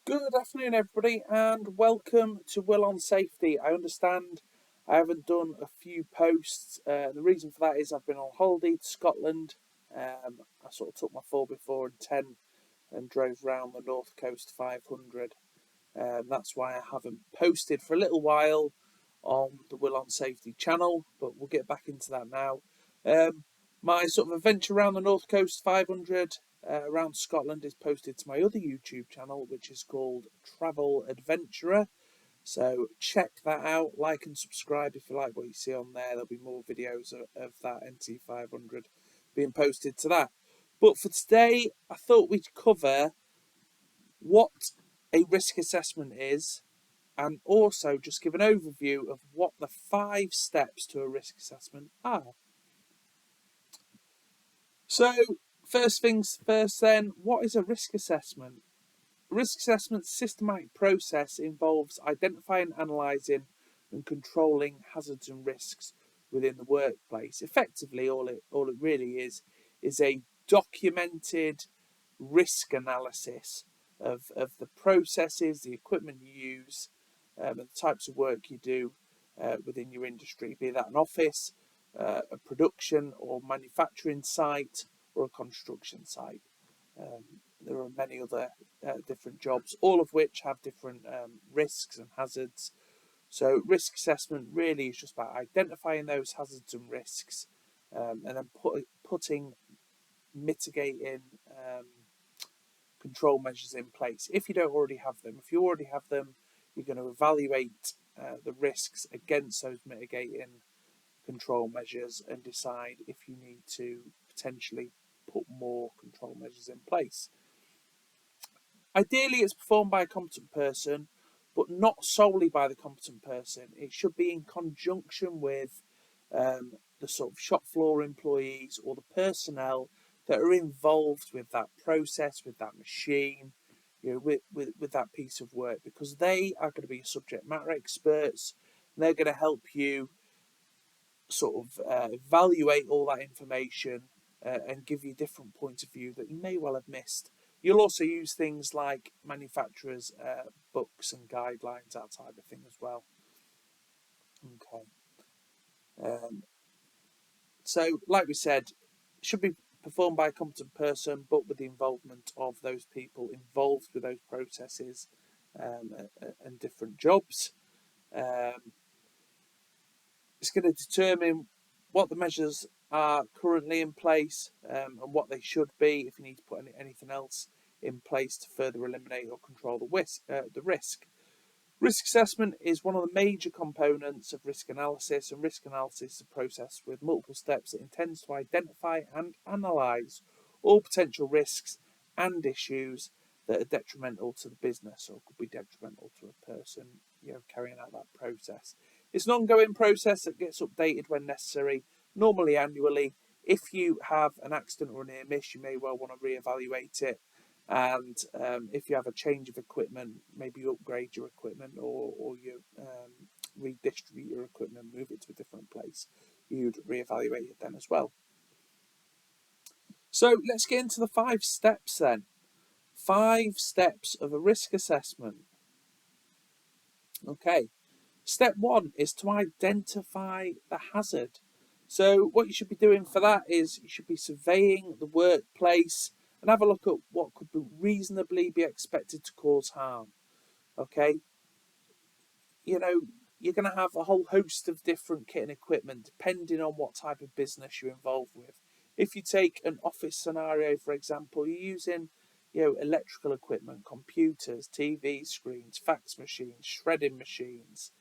Good afternoon, everybody, and welcome to Will on Safety. I understand I haven't done a few posts. The reason for that is I've been on holiday to Scotland. I sort of took my 4x4 and 10 and drove round the North Coast 500. That's why I haven't posted for a little while on the Will on Safety channel, but we'll get back into that now. My sort of adventure around the North Coast 500 around Scotland is posted to my other YouTube channel, which is called Travel Adventurer. So check that out, like and subscribe if you like what you see on there. There'll be more videos of that NT500 being posted to that. But for today, I thought we'd cover what a risk assessment is and also just give an overview of what the 5 steps to a risk assessment are. So, first things first, then, what is a risk assessment? A risk assessment's systematic process involves identifying, analysing, and controlling hazards and risks within the workplace. Effectively, all it really is a documented risk analysis of the processes, the equipment you use, and the types of work you do within your industry, be that an office, a production or manufacturing site, or a construction site. There are many other different jobs, all of which have different risks and hazards. So risk assessment really is just about identifying those hazards and risks, and then putting mitigating control measures in place. If you don't already have them, if you already have them, you're going to evaluate the risks against those mitigating control measures and decide if you need to potentially put more control measures in place. Ideally, it's performed by a competent person, but not solely by the competent person. It should be in conjunction with the sort of shop floor employees or the personnel that are involved with that process, with that machine, with that piece of work, because they are going to be subject matter experts. And they're going to help you sort of evaluate all that information and give you different points of view that you may well have missed. You'll also use things like manufacturers' books and guidelines, that type of thing as well. Okay. So, like we said, should be performed by a competent person, but with the involvement of those people involved with those processes and different jobs. It's going to determine what the measures are currently in place and what they should be if you need to put anything else in place to further eliminate or control the risk. Risk assessment is one of the major components of risk analysis, and risk analysis is a process with multiple steps that intends to identify and analyse all potential risks and issues that are detrimental to the business or could be detrimental to a person, carrying out that process. It's an ongoing process that gets updated when necessary, normally annually. If you have an accident or a near miss, you may well want to reevaluate it. And if you have a change of equipment, maybe you upgrade your equipment or you redistribute your equipment, move it to a different place, you'd reevaluate it then as well. So let's get into the 5 steps then. 5 steps of a risk assessment. Okay, step 1 is to identify the hazard. So what you should be doing for that is you should be surveying the workplace and have a look at what could reasonably be expected to cause harm. Okay, you're going to have a whole host of different kit and equipment depending on what type of business you're involved with. If you take an office scenario, for example, you're using electrical equipment, computers, TV screens, fax machines, shredding machines.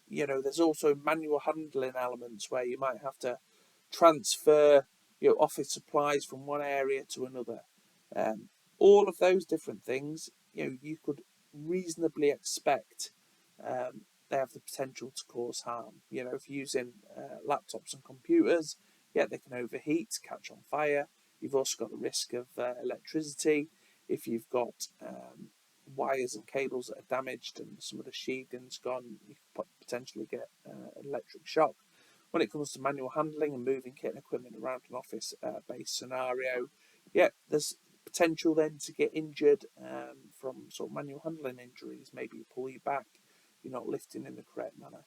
There's also manual handling elements where you might have to transfer office supplies from one area to another. All of those different things, you could reasonably expect they have the potential to cause harm. If you're using laptops and computers, they can overheat, catch on fire. You've also got the risk of electricity. If you've got wires and cables that are damaged and some of the sheathing's gone, you could potentially get an electric shock. When it comes to manual handling and moving kit and equipment around an office-based scenario, there's potential then to get injured from sort of manual handling injuries. Maybe you pull your back, you're not lifting in the correct manner.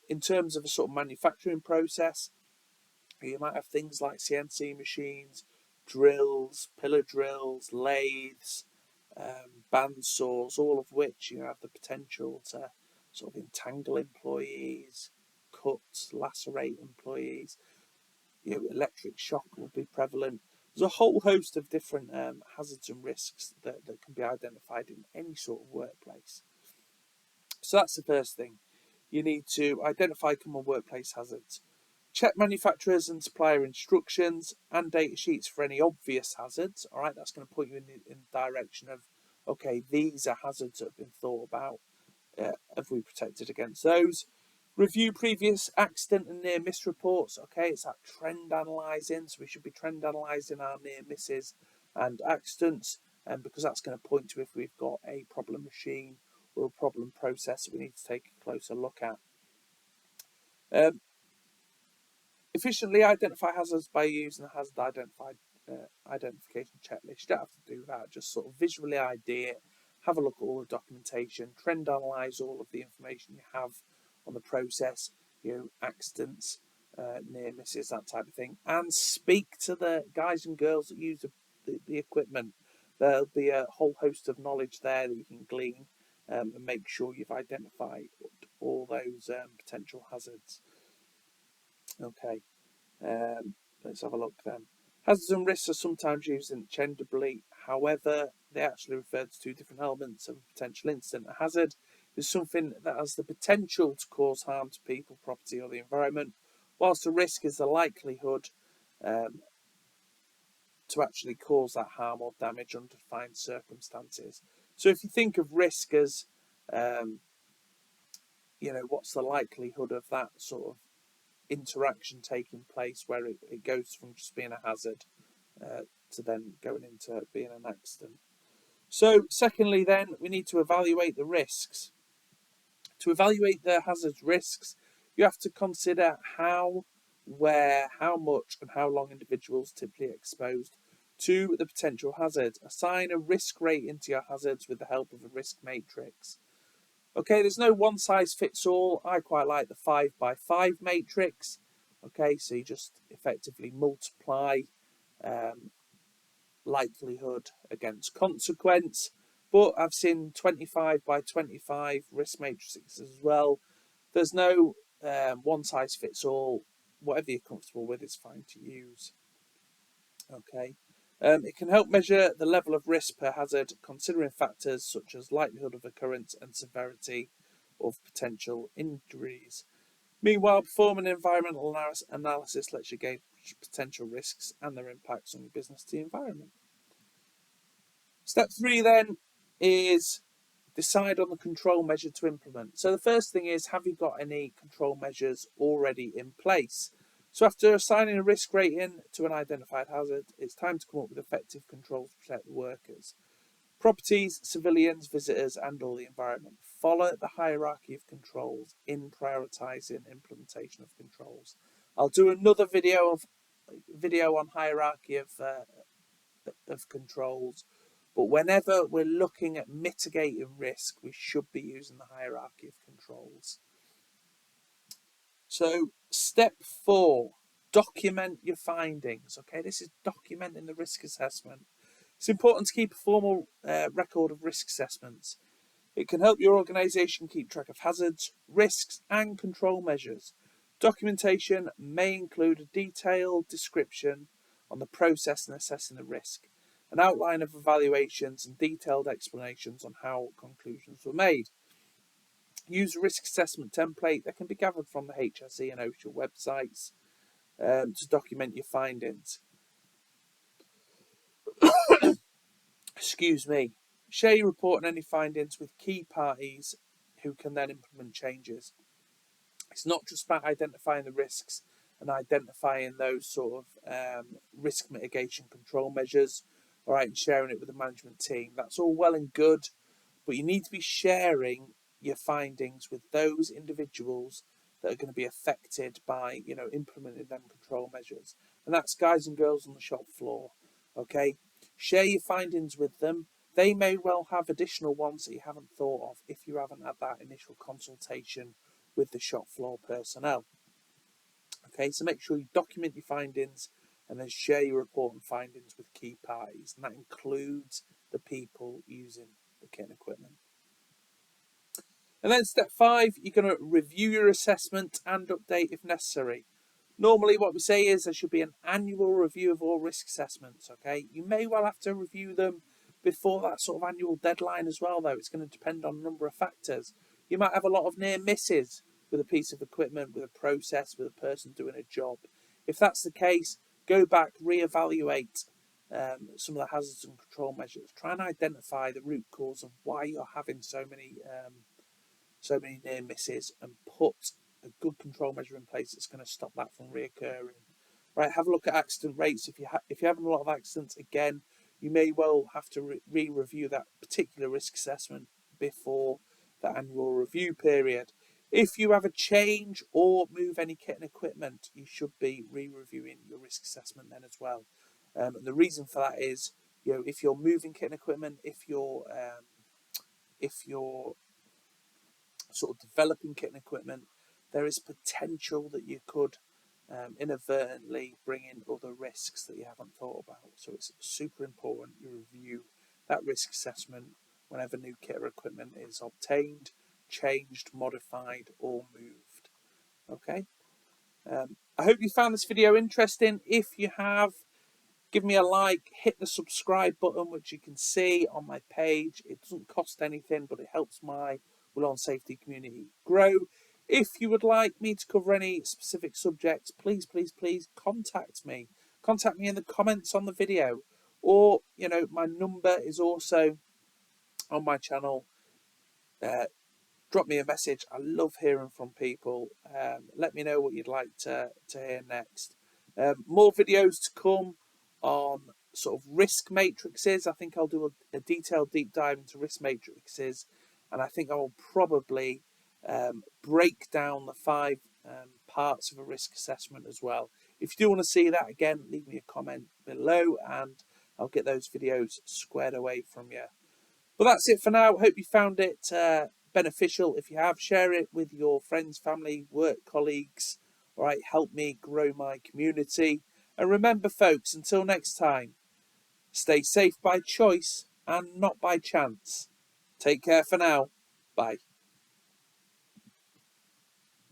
In terms of a sort of manufacturing process, you might have things like CNC machines, drills, pillar drills, lathes, band saws, all of which you have the potential to sort of entangle employees, cut, lacerate employees. Electric shock will be prevalent. There's a whole host of different hazards and risks that can be identified in any sort of workplace. So that's the first thing. You need to identify common workplace hazards. Check manufacturers and supplier instructions and data sheets for any obvious hazards. All right, that's going to point you in the direction of, okay, these are hazards that have been thought about. Have we protected against those? Review previous accident and near miss reports. Okay, it's that trend analysing. So we should be trend analysing our near misses and accidents, because that's going to point to if we've got a problem machine or a problem process that we need to take a closer look at. Efficiently identify hazards by using a hazard identification checklist. You don't have to do that, just sort of visually ID it, have a look at all the documentation, trend analyse all of the information you have on the process, accidents, near misses, that type of thing, and speak to the guys and girls that use the equipment. There'll be a whole host of knowledge there that you can glean, and make sure you've identified all those potential hazards. Okay, let's have a look then. Hazards and risks are sometimes used interchangeably. However, they actually refer to two different elements of a potential incident. A hazard is something that has the potential to cause harm to people, property, or the environment, whilst a risk is the likelihood to actually cause that harm or damage under defined circumstances. So if you think of risk as, what's the likelihood of that sort of interaction taking place, where it goes from just being a hazard to then going into being an accident. So secondly then, we need to evaluate the risks. To evaluate the hazard risks, you have to consider how, where, how much and how long individuals typically exposed to the potential hazard. Assign a risk rating to your hazards with the help of a risk matrix. Okay, there's no one size fits all. I quite like the 5x5 matrix. Okay, so you just effectively multiply likelihood against consequence. But I've seen 25x25 risk matrices as well. There's no one size fits all. Whatever you're comfortable with is fine to use. Okay. It can help measure the level of risk per hazard, considering factors such as likelihood of occurrence and severity of potential injuries. Meanwhile, performing an environmental analysis lets you gauge potential risks and their impacts on your business to the environment. Step 3 then is decide on the control measure to implement. So the first thing is, have you got any control measures already in place? So after assigning a risk rating to an identified hazard, it's time to come up with effective controls to protect the workers, properties, civilians, visitors, and all the environment. Follow the hierarchy of controls in prioritising implementation of controls. I'll do another video on hierarchy of controls, but whenever we're looking at mitigating risk, we should be using the hierarchy of controls. So step 4, document your findings. Okay, this is documenting the risk assessment. It's important to keep a formal record of risk assessments. It can help your organisation keep track of hazards, risks, and control measures. Documentation may include a detailed description on the process in assessing the risk, an outline of evaluations, and detailed explanations on how conclusions were made. Use a risk assessment template that can be gathered from the HSE and OSHA websites to document your findings. Excuse me. Share your report and any findings with key parties who can then implement changes. It's not just about identifying the risks and identifying those sort of risk mitigation control measures, all right, and sharing it with the management team. That's all well and good, but you need to be sharing your findings with those individuals that are going to be affected by, implementing them control measures. And that's guys and girls on the shop floor, okay? Share your findings with them. They may well have additional ones that you haven't thought of if you haven't had that initial consultation with the shop floor personnel. Okay, so make sure you document your findings and then share your report and findings with key parties, and that includes the people using the kit and equipment. And then step 5, you're going to review your assessment and update if necessary. Normally what we say is there should be an annual review of all risk assessments, okay? You may well have to review them before that sort of annual deadline as well, though. It's going to depend on a number of factors. You might have a lot of near misses with a piece of equipment, with a process, with a person doing a job. If that's the case, go back, reevaluate some of the hazards and control measures. Try and identify the root cause of why you're having so many near misses, and put a good control measure in place that's going to stop that from reoccurring. Right, have a look at accident rates. If you're having a lot of accidents, again, you may well have to re-review that particular risk assessment before the annual review period. If you have a change or move any kit and equipment, you should be re-reviewing your risk assessment then as well. And the reason for that is, if you're moving kit and equipment, if you're sort of developing kit and equipment, there is potential that you could inadvertently bring in other risks that you haven't thought about. So it's super important you review that risk assessment whenever new kit or equipment is obtained, changed, modified, or moved. Okay. I hope you found this video interesting. If you have, give me a like, hit the subscribe button, which you can see on my page. It doesn't cost anything, but it helps my Will On Safety community grow. If you would like me to cover any specific subjects, please contact me. Contact me in the comments on the video. Or, my number is also on my channel. Drop me a message. I love hearing from people. Let me know what you'd like to hear next. More videos to come on sort of risk matrices. I think I'll do a detailed deep dive into risk matrices, and I think I will probably break down the 5 parts of a risk assessment as well. If you do want to see that, again, leave me a comment below and I'll get those videos squared away from you. But that's it for now. Hope you found it beneficial. If you have, share it with your friends, family, work colleagues. All right, help me grow my community. And remember, folks, until next time, stay safe by choice and not by chance. Take care for now. Bye.